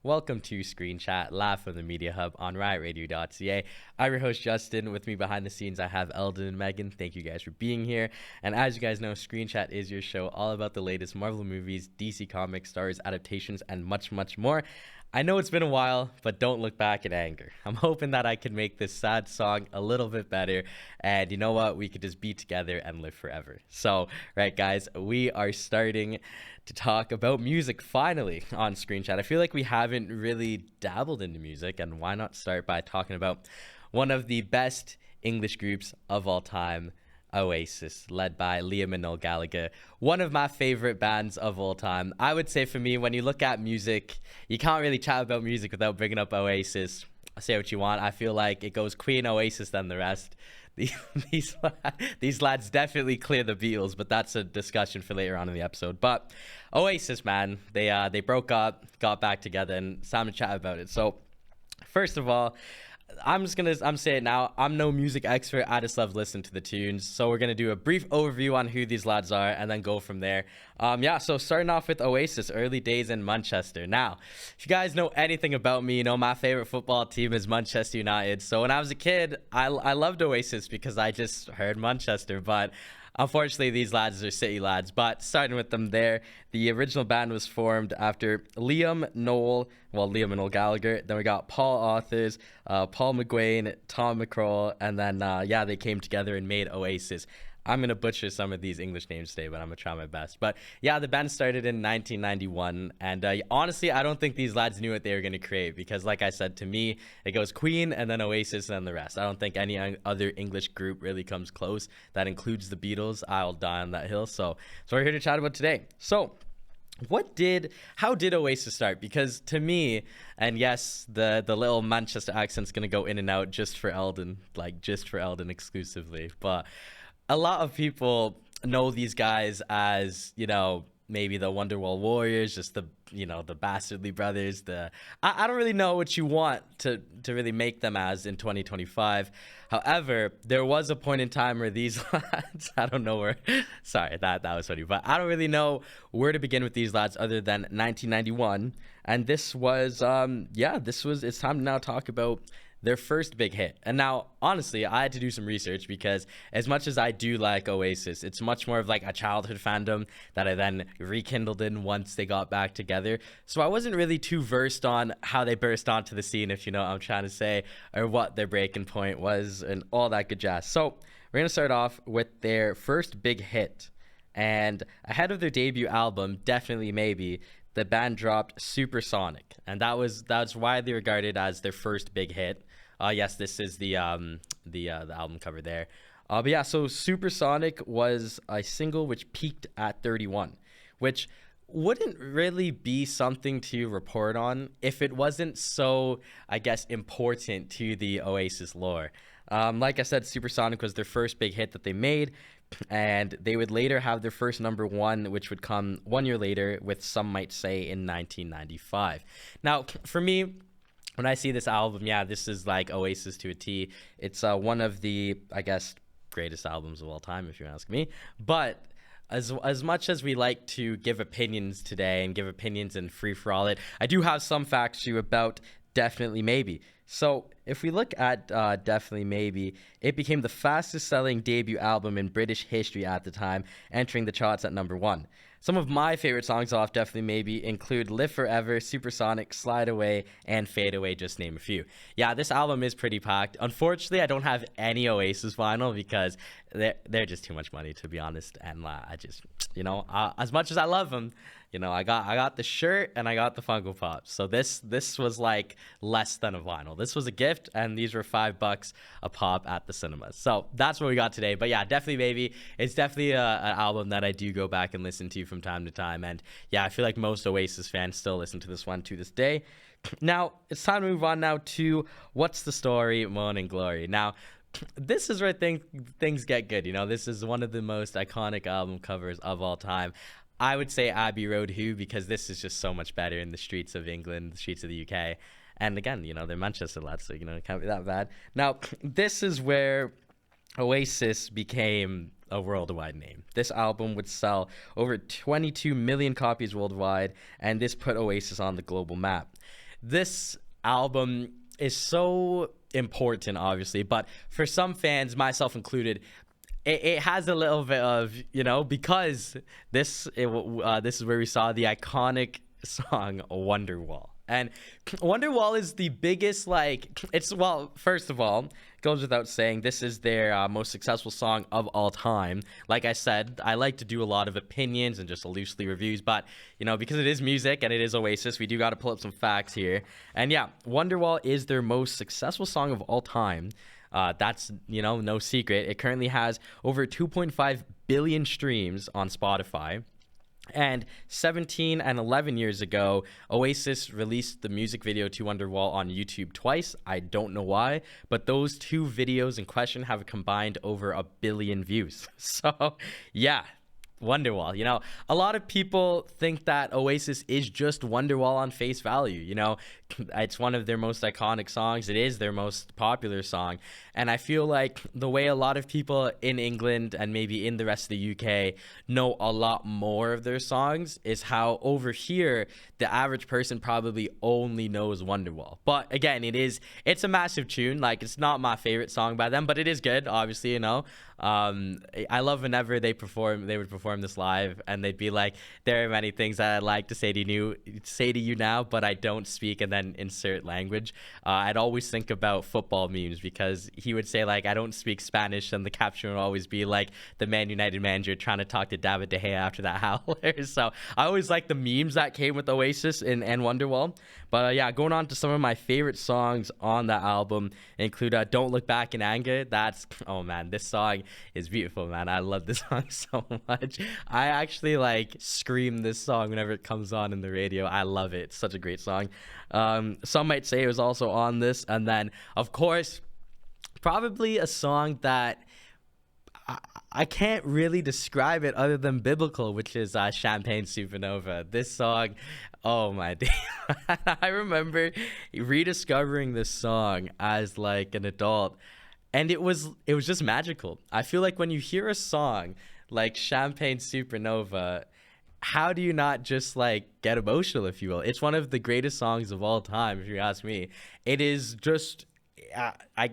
Welcome to Screen Chat, live from the Media Hub on riotradio.ca. I'm your host, Justin. With me behind the scenes, I have Eldon and Megan. Thank you guys for being here. And as you guys know, Screen Chat is your show all about the latest Marvel movies, DC Comics, Star Wars adaptations, and much, much more. I know it's been a while, but don't look back in anger. I'm hoping that I can make this sad song a little bit better. And you know what? We could just be together and live forever. So, right, guys, we are starting to talk about music finally on Screen Chat. I feel like we haven't really dabbled into music, and why not start by talking about one of the best English groups of all time, Oasis, led by Liam and Noel Gallagher, one of my favorite bands of all time. I would say for me, when you look at music, you can't really chat about music without bringing up Oasis. Say what you want. I feel like it goes Queen, Oasis, then the rest. These lads definitely clear the Beatles, but that's a discussion for later on in the episode. But Oasis, man, they broke up, got back together, and it's time to chat about it. So first of all, I'm saying it now. I'm no music expert. I just love listening to the tunes. So we're gonna do a brief overview on who these lads are, and then go from there. So starting off with Oasis, early days in Manchester. Now, if you guys know anything about me, you know my favorite football team is Manchester United. So when I was a kid, I loved Oasis because I just heard Manchester, but unfortunately, these lads are City lads. But starting with them there, the original band was formed after Liam and Noel Gallagher. Then we got Paul Authors, Paul McGuane, Tom McCraw, and then, they came together and made Oasis. I'm going to butcher some of these English names today, but I'm going to try my best. But yeah, the band started in 1991. And honestly, I don't think these lads knew what they were going to create because, like I said, to me, it goes Queen and then Oasis and then the rest. I don't think any other English group really comes close. That includes the Beatles. I'll die on that hill. So we're here to chat about today. So how did Oasis start? Because to me, and yes, the little Manchester accent's going to go in and out just for Eldon exclusively. But a lot of people know these guys as, maybe the Wonderwall Warriors, just the Bastardly Brothers. I don't really know what you want to really make them as in 2025. However, there was a point in time where these lads, I don't know where, sorry, that was funny, but I don't really know where to begin with these lads other than 1991. And this was, it's time to now talk about their first big hit. And now, honestly, I had to do some research because as much as I do like Oasis, it's much more of like a childhood fandom that I then rekindled in once they got back together. So I wasn't really too versed on how they burst onto the scene, if you know what I'm trying to say, or what their breaking point was and all that good jazz. So we're going to start off with their first big hit. And ahead of their debut album, Definitely Maybe, the band dropped Supersonic. And that's widely regarded as their first big hit. Yes, this is the album cover there. So Supersonic was a single which peaked at 31, which wouldn't really be something to report on if it wasn't so, I guess, important to the Oasis lore. Like I said, Supersonic was their first big hit that they made, and they would later have their first number one, which would come 1 year later with Some Might Say in 1995. Now, for me, when I see this album, this is like Oasis to a T. It's one of the, I guess, greatest albums of all time, if you ask me. But as much as we like to give opinions today and give opinions and free-for-all it, I do have some facts to you about Definitely Maybe. So if we look at Definitely Maybe, it became the fastest-selling debut album in British history at the time, entering the charts at number one. Some of my favorite songs off Definitely Maybe include Live Forever, Supersonic, Slide Away, and Fade Away, just name a few. Yeah, this album is pretty packed. Unfortunately, I don't have any Oasis vinyl because they're just too much money, to be honest. And I just, as much as I love them, I got the shirt and I got the Funko Pops. So this was like less than a vinyl. This was a gift, and these were $5 a pop at the cinemas. So that's what we got today. But yeah, Definitely Maybe. It's definitely an album that I do go back and listen to from time to time. And yeah, I feel like most Oasis fans still listen to this one to this day. Now, it's time to move on now to What's the Story, Morning Glory. Now, this is where things get good. This is one of the most iconic album covers of all time. I would say Abbey Road Who, because this is just so much better in the streets of England, the streets of the UK. And again, they're Manchester lads, so, it can't be that bad. Now, this is where Oasis became a worldwide name. This album would sell over 22 million copies worldwide, and this put Oasis on the global map. this album is so important, obviously, but for some fans, myself included, it has a little bit of, because this is where we saw the iconic song Wonderwall. And Wonderwall is the biggest, first of all, goes without saying, this is their most successful song of all time. Like I said, I like to do a lot of opinions and just loosely reviews, but, because it is music and it is Oasis, we do got to pull up some facts here. And yeah, Wonderwall is their most successful song of all time. That's, no secret. It currently has over 2.5 billion streams on Spotify. And 17 and 11 years ago, Oasis released the music video to Wonderwall on YouTube twice. I don't know why, but those two videos in question have combined over 1 billion views. So, yeah. Wonderwall. A lot of people think that Oasis is just Wonderwall on face value. It's one of their most iconic songs. It is their most popular song. And I feel like the way a lot of people in England and maybe in the rest of the UK know a lot more of their songs is how over here, the average person probably only knows Wonderwall. But again, it's a massive tune. Like, it's not my favorite song by them, but it is good, obviously, I love whenever they would perform this live, and they'd be like, there are many things that I'd like to say to you now, but I don't speak, and then insert language. I'd always think about football memes, because he would say, like, I don't speak Spanish, and the caption would always be like the Man United manager trying to talk to David De Gea after that howler. So I always like the memes that came with Oasis and Wonderwall. But yeah, going on to some of my favorite songs on that album include Don't Look Back in Anger. Oh man, this song is beautiful, man. I love this song so much. I actually scream this song whenever it comes on in the radio. I love it. It's such a great song. Some might say it was also on this. And then, of course, probably a song that I can't really describe it other than biblical, which is Champagne Supernova. This song, oh my day. I remember rediscovering this song as an adult, and it was just magical. I feel like when you hear a song like Champagne Supernova, how do you not just get emotional, if you will? It's one of the greatest songs of all time, if you ask me. It is just, I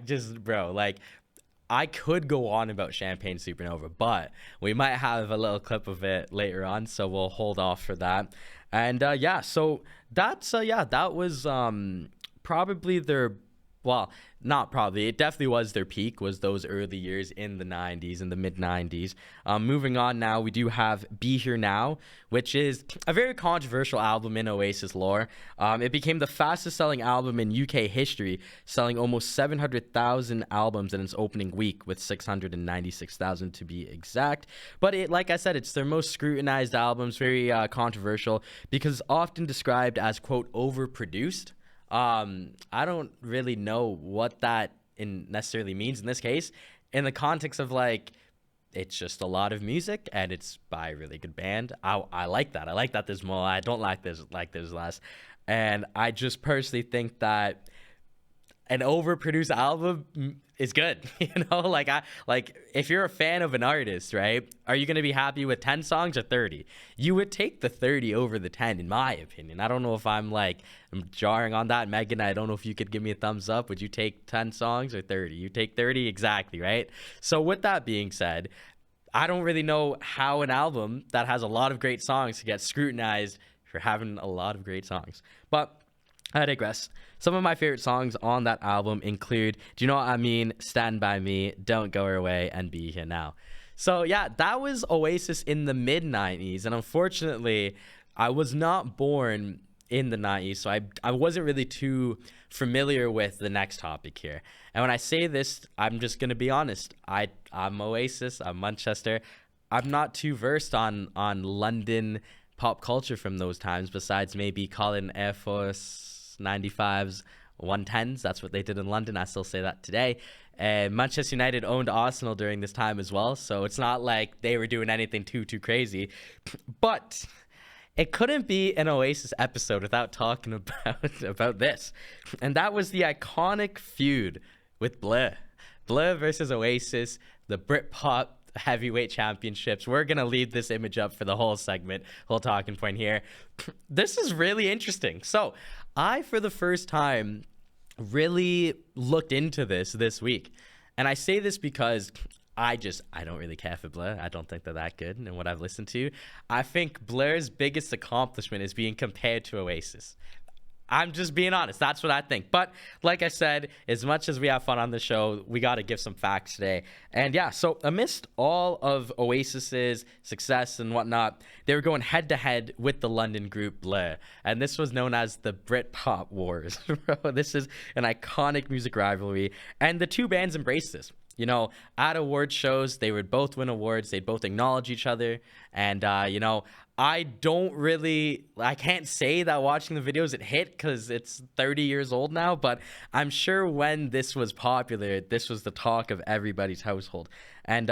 could go on about Champagne Supernova, but we might have a little clip of it later on, so we'll hold off for that. And so that was probably their, well, not probably, it definitely was their peak, was those early years in the 90s, in the mid 90s. Moving on now, we do have Be Here Now, which is a very controversial album in Oasis lore. It became the fastest selling album in UK history, selling almost 700,000 albums in its opening week, with 696,000 to be exact. But like I said, it's their most scrutinized albums, very controversial, because often described as, quote, overproduced. I don't really know what that necessarily means in this case, in the context of it's just a lot of music and it's by a really good band. I like that. I like that there's more. I don't like there's less. And I just personally think that an overproduced album is good. If you're a fan of an artist, right? Are you going to be happy with 10 songs or 30? You would take the 30 over the 10, in my opinion. I don't know if I'm jarring on that. Megan, I don't know if you could give me a thumbs up. Would you take 10 songs or 30? You take 30, exactly, right? So with that being said, I don't really know how an album that has a lot of great songs get scrutinized for having a lot of great songs. But I digress. Some of my favorite songs on that album include Do You Know What I Mean, Stand By Me, Don't Go Away, and Be Here Now. So yeah, that was Oasis in the mid-90s, and unfortunately, I was not born in the 90s, so I wasn't really too familiar with the next topic here. And when I say this, I'm just going to be honest. I'm Oasis, I'm Manchester. I'm not too versed on London pop culture from those times, besides maybe calling Air Force 95s 110s. That's what they did in London. I still say that today. And Manchester United owned Arsenal during this time as well, so it's not like they were doing anything too crazy. But it couldn't be an Oasis episode without talking about this. And that was the iconic feud with Blur. Blur versus Oasis, the Britpop heavyweight championships. We're gonna leave this image up for the whole segment, whole talking point here. This is really interesting. So I, for the first time, really looked into this week. And I say this because I don't really care for Blur. I don't think they're that good in what I've listened to. I think Blur's biggest accomplishment is being compared to Oasis. I'm just being honest. That's what I think. But like I said, as much as we have fun on the show, we got to give some facts today. And yeah, so amidst all of Oasis's success and whatnot, they were going head to head with the London group Blur. And this was known as the Britpop Wars. This is an iconic music rivalry. And the two bands embraced this. You know, at award shows, they would both win awards. They'd both acknowledge each other. And, I can't say that watching the videos it hit because it's 30 years old now, but I'm sure when this was popular, this was the talk of everybody's household. And,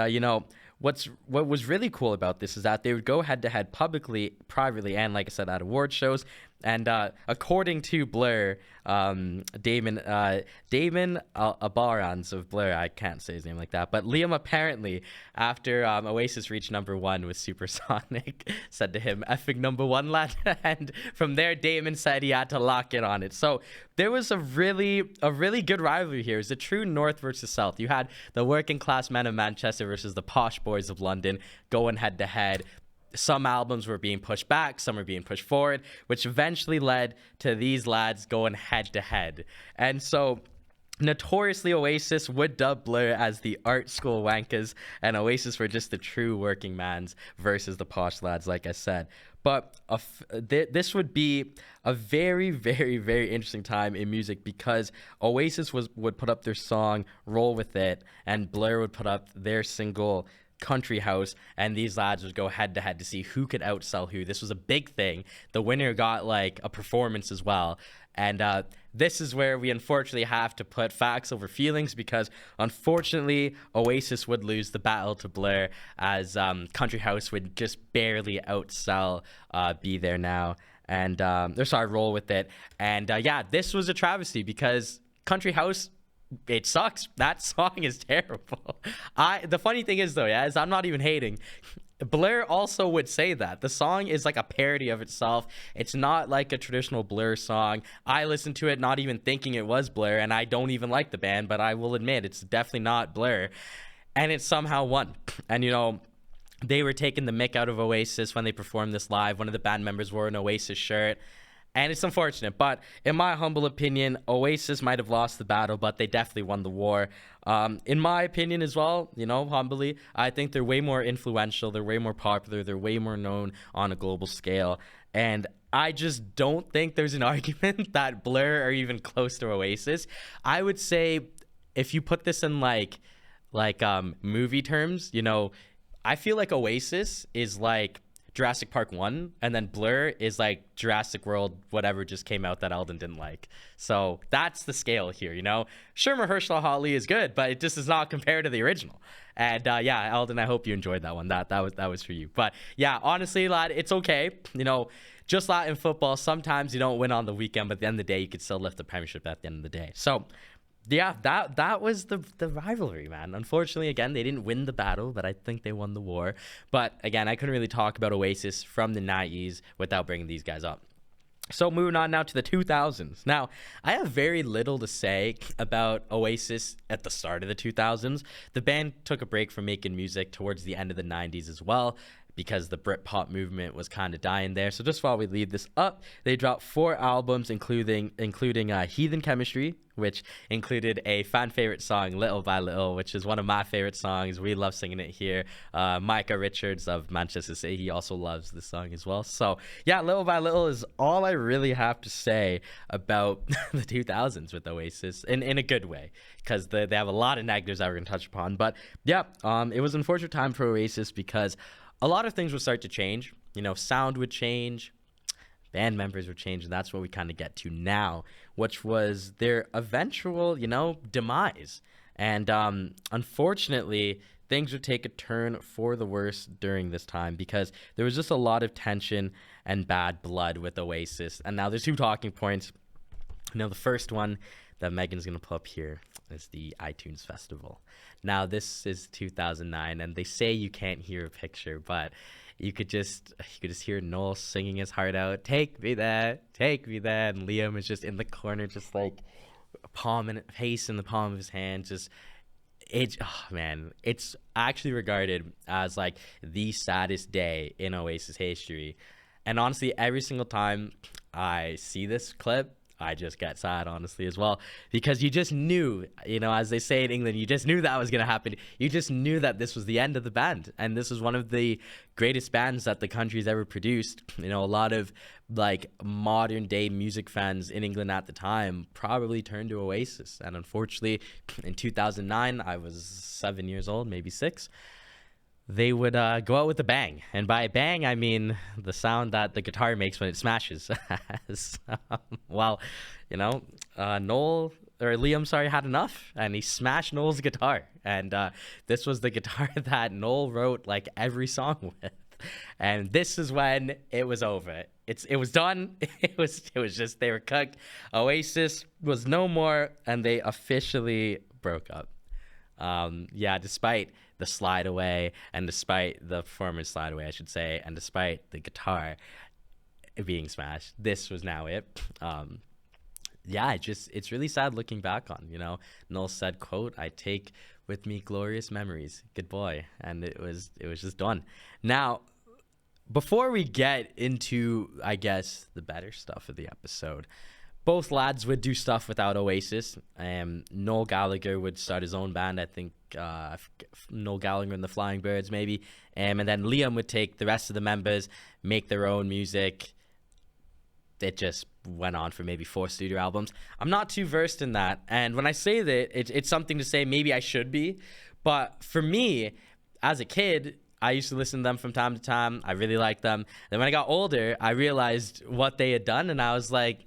what was really cool about this is that they would go head to head publicly, privately, and like I said, at award shows. And according to Blur, Damon Albarrans of Blur, I can't say his name like that, but Liam apparently, after Oasis reached #1 with Supersonic, said to him, "Effing #1, lad." And from there, Damon said he had to lock in on it. So there was a really good rivalry here. It was a true North versus South. You had the working class men of Manchester versus the posh boys of London going head to head. Some albums were being pushed back, some were being pushed forward, which eventually led to these lads going head to head. And so notoriously, Oasis would dub Blur as the art school wankers, and Oasis were just the true working mans versus the posh lads, like I said. But this would be a very, very, very interesting time in music because Oasis would put up their song "Roll With It," and Blur would put up their single "Country House," and these lads would go head to head to see who could outsell who. This was a big thing. The winner got like a performance as well. And this is where we unfortunately have to put facts over feelings because unfortunately Oasis would lose the battle to Blur as Country House would just barely outsell Be There Now. And Roll With It. And yeah, this was a travesty because Country House, it sucks. That song is terrible. The funny thing is though, is I'm not even hating. Blur also would say that the song is like a parody of itself. It's not like a traditional Blur song. I listened to it not even thinking it was Blur, and I don't even like the band, but I will admit it's definitely not Blur, and it somehow won. And they were taking the mick out of Oasis when they performed this live. One of the band members wore an Oasis shirt. And it's unfortunate, but in my humble opinion, Oasis might have lost the battle, but they definitely won the war. In my opinion as well, humbly, I think they're way more influential, they're way more popular, they're way more known on a global scale. And I just don't think there's an argument that Blur are even close to Oasis. I would say if you put this in like movie terms, I feel like Oasis is like Jurassic Park 1, and then Blur is like Jurassic World, whatever just came out that Eldon didn't like. So that's the scale here, Sure, Mahershala Ali is good, but it just is not compared to the original. And yeah, Eldon, I hope you enjoyed that one. That was for you. But yeah, honestly, lad, it's okay. Just like in football, sometimes you don't win on the weekend, but at the end of the day, you could still lift the premiership at the end of the day. So yeah, that was the rivalry, man. Unfortunately, again, they didn't win the battle, but I think they won the war. But again, I couldn't really talk about Oasis from the 90s without bringing these guys up. So moving on now to the 2000s. Now, I have very little to say about Oasis at the start of the 2000s. The band took a break from making music towards the end of the 90s as well, because the Britpop movement was kind of dying there. So just while we leave this up, they dropped 4 albums, including Heathen Chemistry, which included a fan favorite song, Little by Little, which is one of my favorite songs. We love singing it here. Micah Richards of Manchester City, he also loves this song as well. So yeah, Little by Little is all I really have to say about the 2000s with Oasis, in a good way, because they have a lot of negatives that we're going to touch upon. But yeah, it was an unfortunate time for Oasis because a lot of things would start to change. Sound would change, band members would change, and that's what we kind of get to now, which was their eventual, demise. And unfortunately, things would take a turn for the worse during this time because there was just a lot of tension and bad blood with Oasis. And now there's 2 talking points. The first one, that Megan's going to pull up here is the iTunes Festival. Now, this is 2009, and they say you can't hear a picture, but you could just hear Noel singing his heart out, take me there, and Liam is just in the corner, just like face in the palm of his hand, just it's actually regarded as like the saddest day in Oasis history. And honestly, every single time I see this clip, I just get sad, honestly, as well, because you just knew, as they say in England, you just knew that was going to happen. You just knew that this was the end of the band. And this was one of the greatest bands that the country's ever produced. A lot of like modern day music fans in England at the time probably turned to Oasis. And unfortunately, in 2009, I was 7 years old, maybe 6. They would go out with a bang. And by bang, I mean the sound that the guitar makes when it smashes. Well, Liam had enough, and he smashed Noel's guitar. And this was the guitar that Noel wrote like every song with. And this is when it was over. It was done. It was just, they were cooked. Oasis was no more, and they officially broke up. Despite the slide away, and despite the performance slide away, I should say, and despite the guitar being smashed, this was now it. It's really sad looking back on. Noel said, quote, "I take with me glorious memories. Good boy." And it was just done. Now, before we get into, I guess, the better stuff of the episode, both lads would do stuff without Oasis. Noel Gallagher would start his own band, I think, Noel Gallagher and the Flying Birds, maybe. And then Liam would take the rest of the members, make their own music. It just went on for maybe 4 studio albums. I'm not too versed in that. And when I say that, it's something to say maybe I should be. But for me, as a kid, I used to listen to them from time to time. I really liked them. Then when I got older, I realized what they had done, and I was like,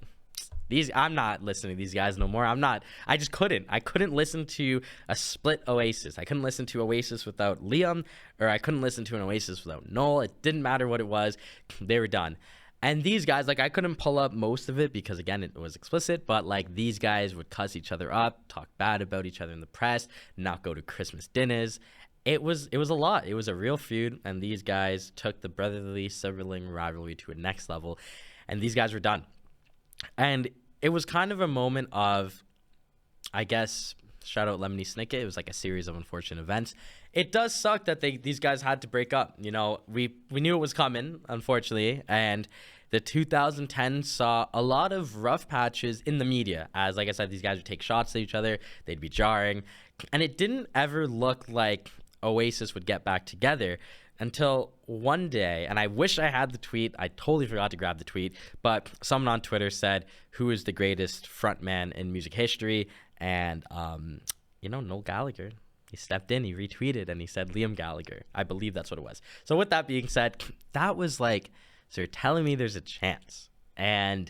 I'm not listening to these guys no more. I just couldn't. I couldn't listen to a split Oasis. I couldn't listen to Oasis without Liam, or I couldn't listen to an Oasis without Noel. It didn't matter what it was. They were done. And these guys, like, I couldn't pull up most of it because, again, it was explicit, but, like, these guys would cuss each other up, talk bad about each other in the press, not go to Christmas dinners. It was a lot. It was a real feud, and these guys took the brotherly sibling rivalry to a next level, and these guys were done. And it was kind of a moment of, I guess, shout out Lemony Snicket. It was like a series of unfortunate events. It does suck that these guys had to break up. We knew it was coming, unfortunately, and the 2010 saw a lot of rough patches in the media. As, like I said, these guys would take shots at each other. They'd be jarring. And it didn't ever look like Oasis would get back together until one day, and I wish I had the tweet. I totally forgot to grab the tweet, but someone on Twitter said, "Who is the greatest frontman in music history?" And, Noel Gallagher, he stepped in, he retweeted, and he said Liam Gallagher. I believe that's what it was. So with that being said, that was like, so you're telling me there's a chance. And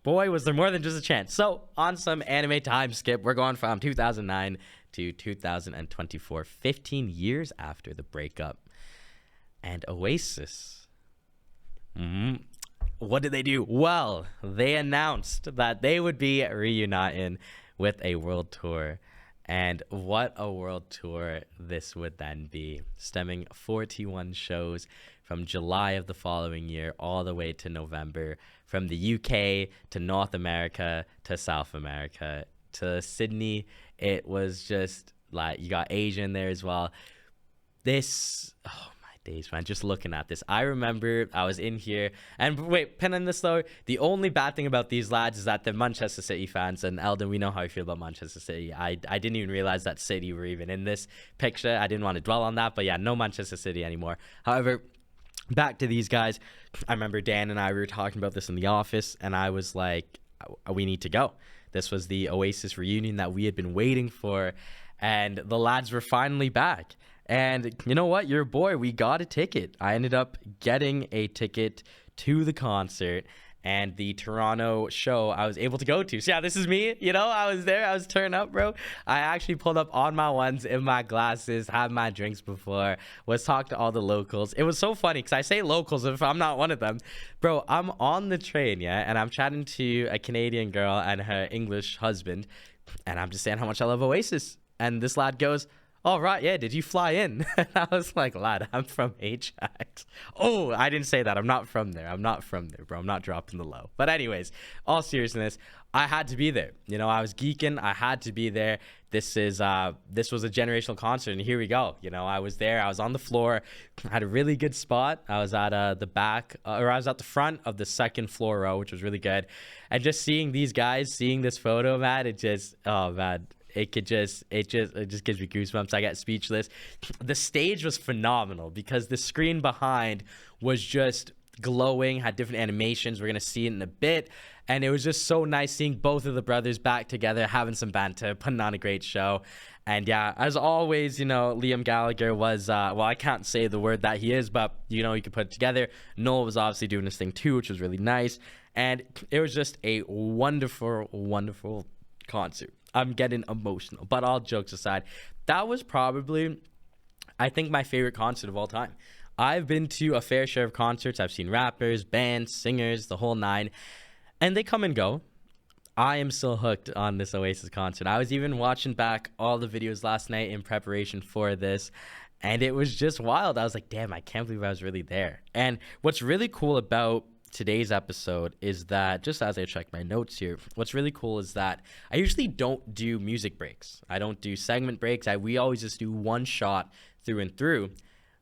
boy, was there more than just a chance. So on some anime time skip, we're going from 2009 to 2024, 15 years after the breakup. And Oasis, what did they do? Well, they announced that they would be reuniting with a world tour. And what a world tour this would then be, stemming 41 shows from July of the following year all the way to November, from the UK to North America to South America to Sydney. It was just like, you got Asia in there as well. This, oh my days, man, just looking at this, I remember I was in here, and wait, pinning this though, the only bad thing about these lads is that they're Manchester City fans, and Eldon, we know how I feel about Manchester City. I didn't even realize that City were even in this picture. I didn't want to dwell on that, but yeah, no Manchester City anymore. However, back to these guys, I remember Dan and I, we were talking about this in the office, and I was like, we need to go. This was the Oasis reunion that we had been waiting for, and the lads were finally back. And you know what? Your boy, we got a ticket. I ended up getting a ticket to the concert, and the Toronto show I was able to go to. So yeah, this is me. You know, I was there. I was turned up, bro. I actually pulled up on my ones in my glasses, had my drinks before, was talking to all the locals. It was so funny because I say locals if I'm not one of them. Bro, I'm on the train, yeah, and I'm chatting to a Canadian girl and her English husband, and I'm just saying how much I love Oasis. And this lad goes, "All right, yeah, did you fly in?" And I was like, "Lad, I'm from Ajax." Oh, I didn't say that. I'm not from there. I'm not from there, bro. I'm not dropping the low. But anyways, all seriousness, I had to be there. You know, I was geeking. I had to be there. This was a generational concert, and here we go. You know, I was there. I was on the floor. I had a really good spot. I was at the back, or I was at the front of the second floor row, which was really good. And just seeing these guys, seeing this photo, man, it just, oh man. It just gives me goosebumps. I get speechless. The stage was phenomenal because the screen behind was just glowing, had different animations. We're going to see it in a bit. And it was just so nice seeing both of the brothers back together, having some banter, putting on a great show. And yeah, as always, you know, Liam Gallagher was, well, I can't say the word that he is, but, you know, you could put it together. Noel was obviously doing his thing too, which was really nice. And it was just a wonderful, wonderful concert. I'm getting emotional, but all jokes aside, that was probably, I think, my favorite concert of all time. I've been to a fair share of concerts. I've seen rappers, bands, singers, the whole nine, and they come and go. I am still hooked on this Oasis concert. I was even watching back all the videos last night in preparation for this, and it was just wild. I was like, damn, I can't believe I was really there. And what's really cool about today's episode is that, just as I check my notes here, what's really cool is that I usually don't do music breaks. I don't do segment breaks. We always just do one shot through and through.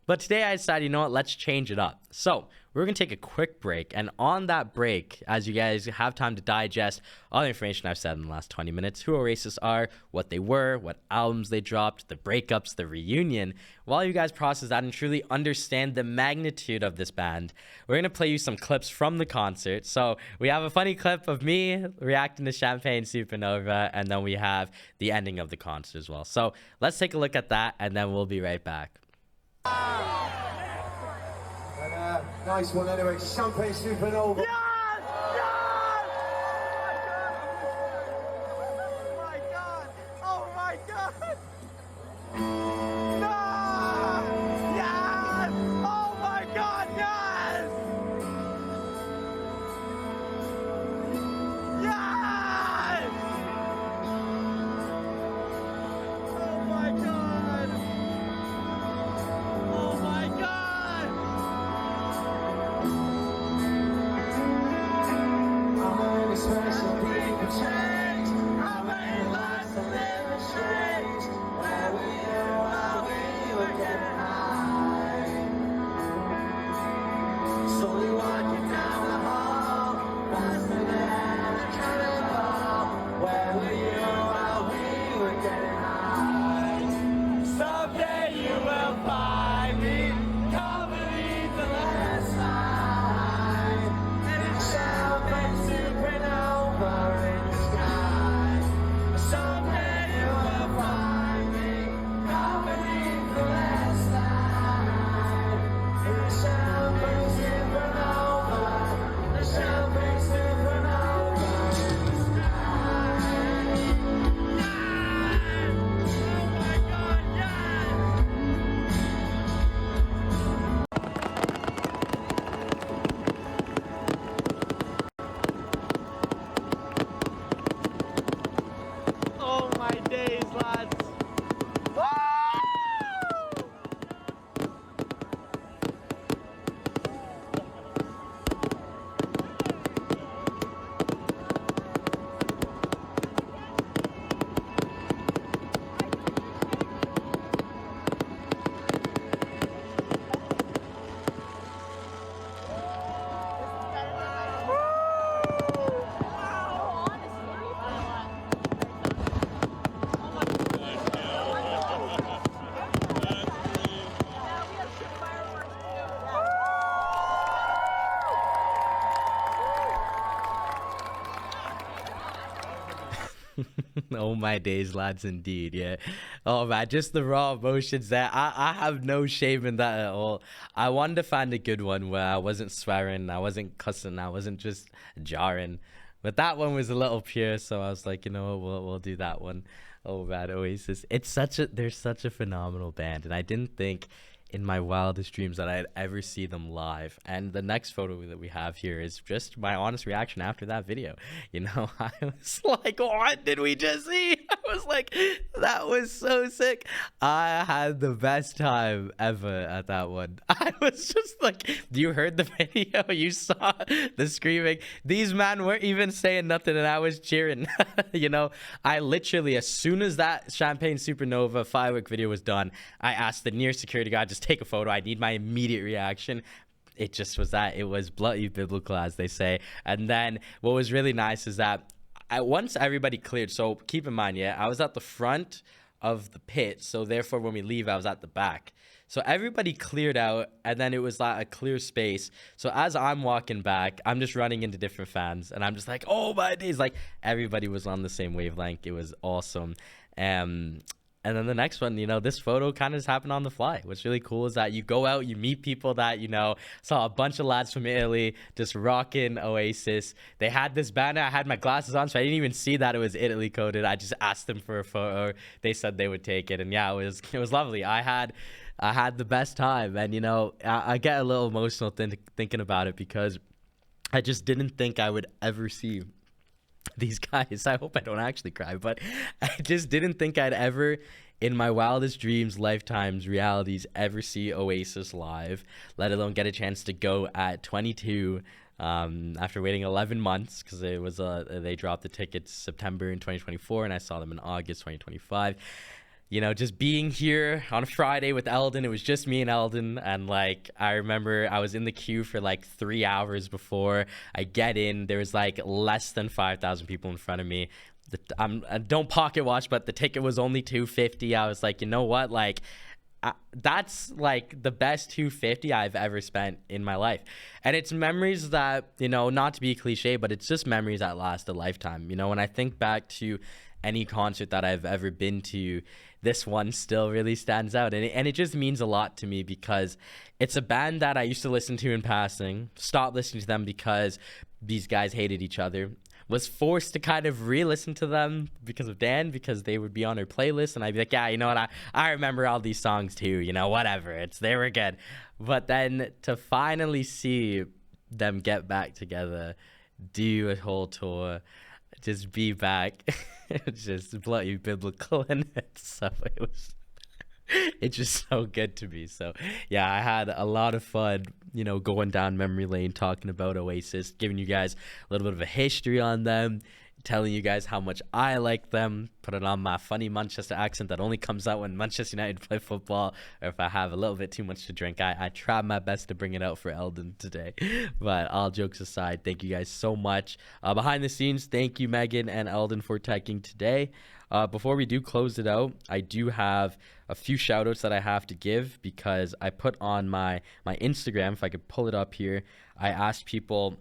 But today I decided, you know what, let's change it up. So we're going to take a quick break. And on that break, as you guys have time to digest all the information I've said in the last 20 minutes, who Oasis are, what they were, what albums they dropped, the breakups, the reunion, while you guys process that and truly understand the magnitude of this band, we're going to play you some clips from the concert. So we have a funny clip of me reacting to Champagne Supernova, and then we have the ending of the concert as well. So let's take a look at that, and then we'll be right back. Nice one anyway, Champagne Supernova. Yes! Yes! Oh my god! Oh my god! No! Yes! Oh my god, yes! Yes! Oh my god! Oh my god! Oh my days, lads, indeed. Yeah. Oh man, just the raw emotions there. I have no shame in that at all. I wanted to find a good one where I wasn't swearing, I wasn't cussing, I wasn't just jarring. But that one was a little pure, so I was like, you know what, we'll do that one. Oh man, Oasis. They're such a phenomenal band, and I didn't think in my wildest dreams that I'd ever see them live. And the next photo that we have here is just my honest reaction after that video. You know, I was like, what did we just see? I was like, that was so sick. I had the best time ever at that one. I was just like, you heard the video, you saw the screaming. These men weren't even saying nothing, and I was cheering. You know, I literally, as soon as that Champagne Supernova firework video was done, I asked the near security guard, just take a photo. I need my immediate reaction. It just was that. It was bloody biblical, as they say. And then what was really nice is that once everybody cleared, so keep in mind, yeah, I was at the front of the pit, so therefore when we leave, I was at the back. So everybody cleared out, and then it was like a clear space. So as I'm walking back, I'm just running into different fans, and I'm just like, oh my days, like everybody was on the same wavelength. It was awesome. And then the next one, you know, this photo kind of just happened on the fly. What's really cool is that you go out, you meet people that, you know, saw a bunch of lads from Italy just rocking Oasis. They had this banner. I had my glasses on, so I didn't even see that it was Italy coded. I just asked them for a photo. They said they would take it. And yeah, it was lovely. I had the best time. And, you know, I get a little emotional thinking about it because I just didn't think I would ever see these guys. I hope I don't actually cry, but I just didn't think I'd ever, in my wildest dreams, lifetimes, realities, ever see Oasis live, let alone get a chance to go at 22 after waiting 11 months, because it was they dropped the tickets September in 2024 and I saw them in August 2025. You know, just being here on a Friday with Eldon, it was just me and Eldon. And like, I remember I was in the queue for like 3 hours before I get in. There was like less than 5,000 people in front of me. I don't pocket watch, but the ticket was only $250. I was like, you know what? Like, that's like the best $250 I've ever spent in my life. And it's memories that, you know, not to be cliche, but it's just memories that last a lifetime. You know, when I think back to any concert that I've ever been to, this one still really stands out. And it just means a lot to me because it's a band that I used to listen to in passing, stopped listening to them because these guys hated each other, was forced to kind of re-listen to them because of Dan, because they would be on her playlist, and I'd be like, yeah, you know what, I remember all these songs too, you know, whatever, they were good. But then to finally see them get back together, do a whole tour, just be back, it's just bloody biblical, and it's just so good to me. So yeah, I had a lot of fun, you know, going down memory lane, talking about Oasis, giving you guys a little bit of a history on them, telling you guys how much I like them, put it on my funny Manchester accent that only comes out when Manchester United play football, or if I have a little bit too much to drink. I tried my best to bring it out for Eldon today. But all jokes aside, thank you guys so much. Behind the scenes, thank you, Megan and Eldon, for teching today. Before we do close it out, I do have a few shout outs that I have to give, because I put on my Instagram, if I could pull it up here, I asked people,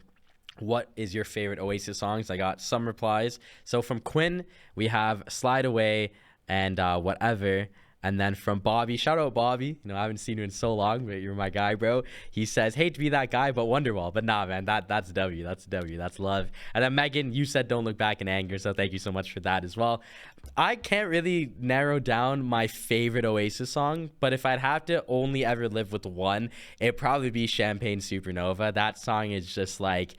what is your favorite Oasis songs? I got some replies. So from Quinn, we have Slide Away and Whatever. And then from Bobby, shout out Bobby. You know, I haven't seen you in so long, but you're my guy, bro. He says, hate to be that guy, but Wonderwall. But nah, man, that's W. That's W. That's love. And then Megan, you said Don't Look Back in Anger. So thank you so much for that as well. I can't really narrow down my favorite Oasis song, but if I'd have to only ever live with one, it'd probably be Champagne Supernova. That song is just like,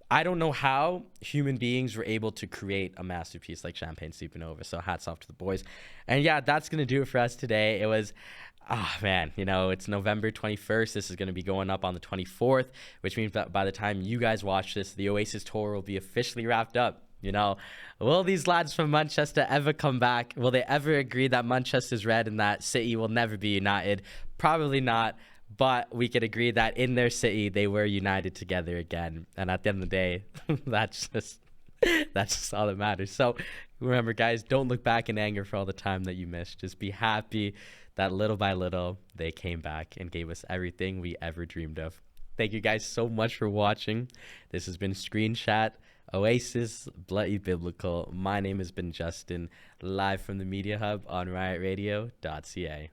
I don't know how human beings were able to create a masterpiece like Champagne Supernova. So hats off to the boys. And yeah, that's going to do it for us today. It was, man, you know, it's November 21st. This is going to be going up on the 24th, which means that by the time you guys watch this, the Oasis tour will be officially wrapped up. You know, will these lads from Manchester ever come back? Will they ever agree that Manchester's red and that City will never be united? Probably not. But we could agree that in their city, they were united together again. And at the end of the day, that's just all that matters. So remember, guys, don't look back in anger for all the time that you missed. Just be happy that little by little, they came back and gave us everything we ever dreamed of. Thank you guys so much for watching. This has been Screen Chat. Oasis, Bloody Biblical. My name has been Justin, live from the Media Hub on riotradio.ca.